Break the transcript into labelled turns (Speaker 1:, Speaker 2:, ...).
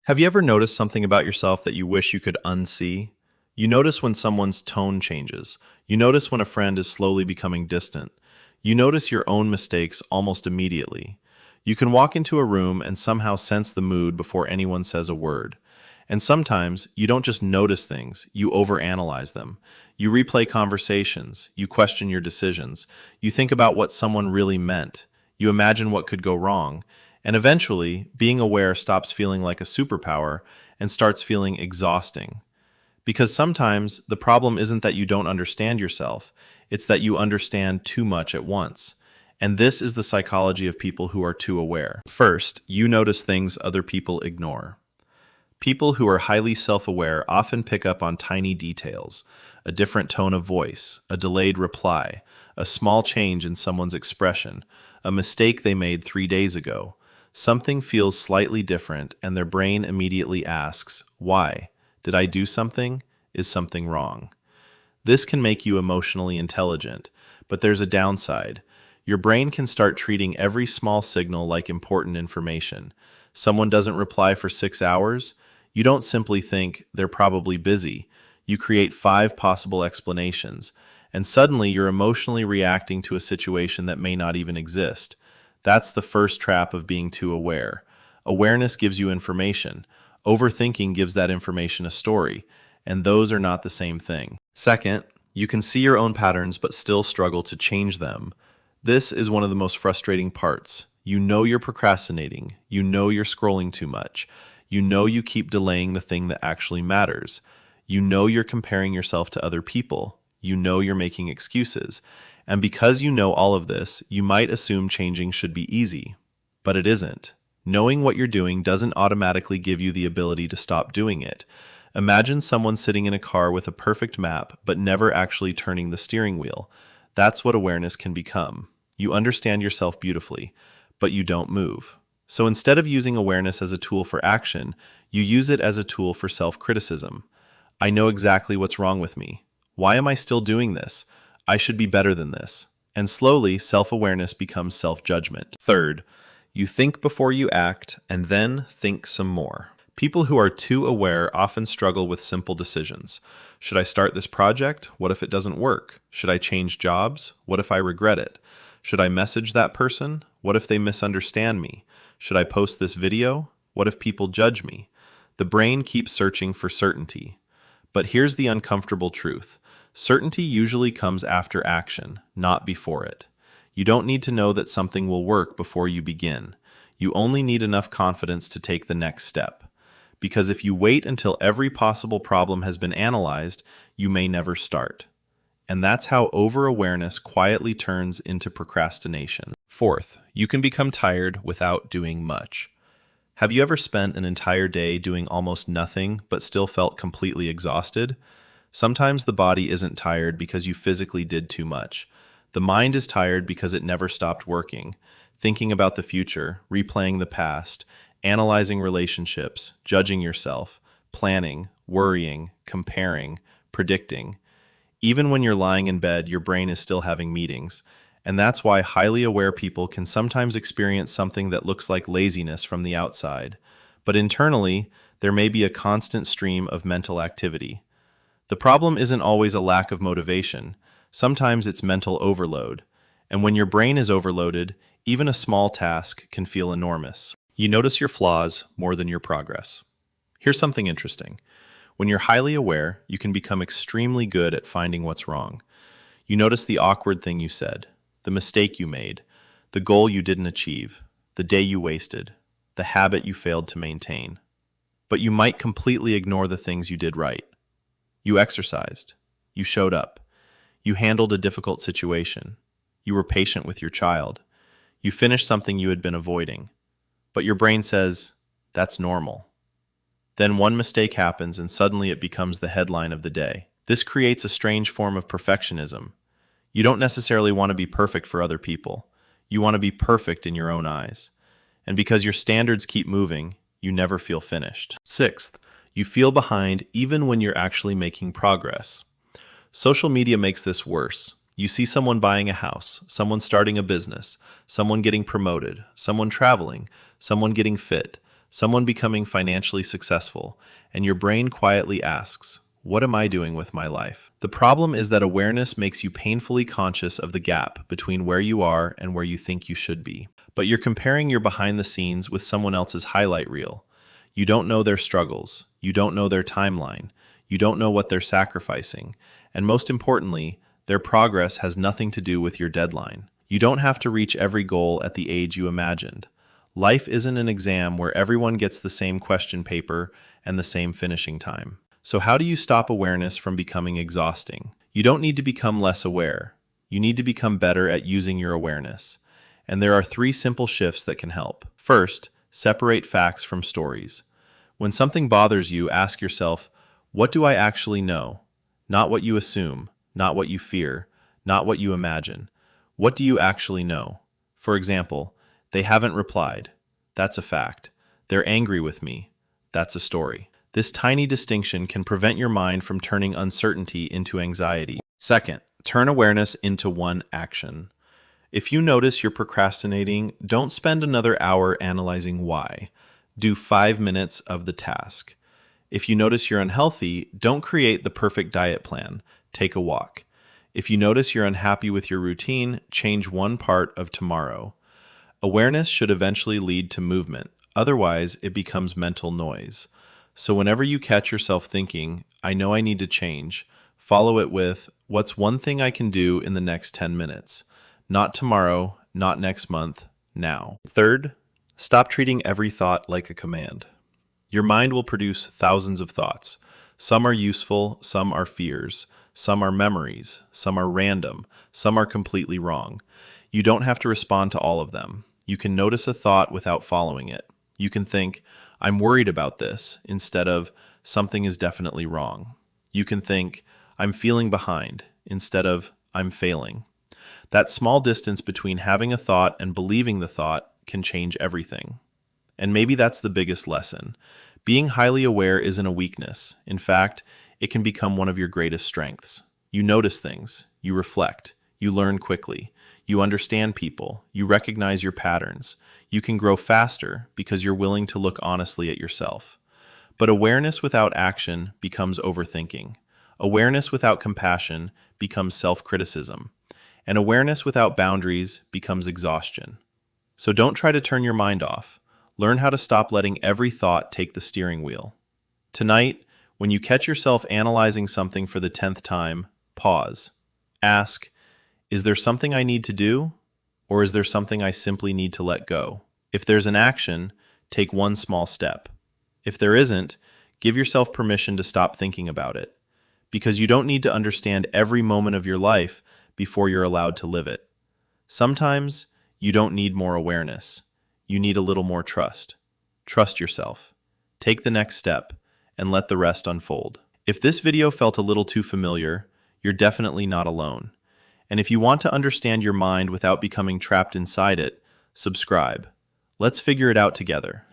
Speaker 1: Have you ever noticed something about yourself that you wish you could unsee? You notice when someone's tone changes. You notice when a friend is slowly becoming distant. You notice your own mistakes almost immediately. You can walk into a room and somehow sense the mood before anyone says a word. And sometimes you don't just notice things, you overanalyze them. You replay conversations, you question your decisions, you think about what someone really meant, you imagine what could go wrong, and eventually, being aware stops feeling like a superpower and starts feeling exhausting. Because sometimes the problem isn't that you don't understand yourself, it's that you understand too much at once. And this is the psychology of people who are too aware. First, you notice things other people ignore. People who are highly self-aware often pick up on tiny details, a different tone of voice, a delayed reply, a small change in someone's expression, a mistake they made 3 days ago. Something feels slightly different, and their brain immediately asks, why? Did I do something? Is something wrong? This can make you emotionally intelligent, but there's a downside. Your brain can start treating every small signal like important information. Someone doesn't reply for 6 hours. You don't simply think they're probably busy. You create 5 possible explanations, and suddenly you're emotionally reacting to a situation that may not even exist. That's the first trap of being too aware. Awareness gives you information. Overthinking gives that information a story, and those are not the same thing. Second, you can see your own patterns but still struggle to change them. This is one of the most frustrating parts. You know you're procrastinating. You know you're scrolling too much. You know you keep delaying the thing that actually matters. You know you're comparing yourself to other people. You know you're making excuses. And because you know all of this, you might assume changing should be easy. But it isn't. Knowing what you're doing doesn't automatically give you the ability to stop doing it. Imagine someone sitting in a car with a perfect map, but never actually turning the steering wheel. That's what awareness can become. You understand yourself beautifully, but you don't move. So instead of using awareness as a tool for action, you use it as a tool for self-criticism. I know exactly what's wrong with me. Why am I still doing this? I should be better than this. And slowly, self-awareness becomes self-judgment. Third, you think before you act, and then think some more. People who are too aware often struggle with simple decisions. Should I start this project? What if it doesn't work? Should I change jobs? What if I regret it? Should I message that person? What if they misunderstand me? Should I post this video? What if people judge me? The brain keeps searching for certainty. But here's the uncomfortable truth. Certainty usually comes after action, not before it. You don't need to know that something will work before you begin. You only need enough confidence to take the next step. Because if you wait until every possible problem has been analyzed, you may never start. And that's how over-awareness quietly turns into procrastination. Fourth, you can become tired without doing much. Have you ever spent an entire day doing almost nothing but still felt completely exhausted? Sometimes the body isn't tired because you physically did too much. The mind is tired because it never stopped working, thinking about the future, replaying the past, analyzing relationships, judging yourself, planning, worrying, comparing, predicting. Even when you're lying in bed, your brain is still having meetings. And that's why highly aware people can sometimes experience something that looks like laziness from the outside. But internally, there may be a constant stream of mental activity. The problem isn't always a lack of motivation. Sometimes it's mental overload. And when your brain is overloaded, even a small task can feel enormous. You notice your flaws more than your progress. Here's something interesting. When you're highly aware, you can become extremely good at finding what's wrong. You notice the awkward thing you said, the mistake you made, the goal you didn't achieve, the day you wasted, the habit you failed to maintain. But you might completely ignore the things you did right. You exercised. You showed up. You handled a difficult situation. You were patient with your child. You finished something you had been avoiding. But your brain says, that's normal. Then one mistake happens and suddenly it becomes the headline of the day. This creates a strange form of perfectionism. You don't necessarily want to be perfect for other people. You want to be perfect in your own eyes. And because your standards keep moving, you never feel finished. Sixth, you feel behind even when you're actually making progress. Social media makes this worse. You see someone buying a house, someone starting a business, someone getting promoted, someone traveling, someone getting fit, someone becoming financially successful, and your brain quietly asks, what am I doing with my life? The problem is that awareness makes you painfully conscious of the gap between where you are and where you think you should be. But you're comparing your behind the scenes with someone else's highlight reel. You don't know their struggles. You don't know their timeline. You don't know what they're sacrificing. And most importantly, their progress has nothing to do with your deadline. You don't have to reach every goal at the age you imagined. Life isn't an exam where everyone gets the same question paper and the same finishing time. So how do you stop awareness from becoming exhausting? You don't need to become less aware. You need to become better at using your awareness. And there are 3 simple shifts that can help. First, separate facts from stories. When something bothers you, ask yourself, what do I actually know? Not what you assume, not what you fear, not what you imagine. What do you actually know? For example, they haven't replied. That's a fact. They're angry with me. That's a story. This tiny distinction can prevent your mind from turning uncertainty into anxiety. Second, turn awareness into one action. If you notice you're procrastinating, don't spend another hour analyzing why. Do 5 minutes of the task. If you notice you're unhealthy, don't create the perfect diet plan. Take a walk. If you notice you're unhappy with your routine, change one part of tomorrow. Awareness should eventually lead to movement. Otherwise, it becomes mental noise. So whenever you catch yourself thinking, I know I need to change, follow it with, what's one thing I can do in the next 10 minutes? Not tomorrow, not next month, now. Third, stop treating every thought like a command. Your mind will produce thousands of thoughts. Some are useful, some are fears, some are memories, some are random, some are completely wrong. You don't have to respond to all of them. You can notice a thought without following it. You can think, I'm worried about this, instead of, something is definitely wrong. You can think, I'm feeling behind, instead of, I'm failing. That small distance between having a thought and believing the thought can change everything. And maybe that's the biggest lesson. Being highly aware isn't a weakness. In fact, it can become one of your greatest strengths. You notice things, you reflect, you learn quickly, you understand people, you recognize your patterns. You can grow faster because you're willing to look honestly at yourself. But awareness without action becomes overthinking. Awareness without compassion becomes self-criticism. And awareness without boundaries becomes exhaustion. So don't try to turn your mind off. Learn how to stop letting every thought take the steering wheel. Tonight, when you catch yourself analyzing something for the 10th time, pause. Ask, is there something I need to do? Or is there something I simply need to let go? If there's an action, take one small step. If there isn't, give yourself permission to stop thinking about it. Because you don't need to understand every moment of your life before you're allowed to live it. Sometimes, you don't need more awareness. You need a little more trust. Trust yourself. Take the next step, and let the rest unfold. If this video felt a little too familiar, you're definitely not alone. And if you want to understand your mind without becoming trapped inside it, subscribe. Let's figure it out together.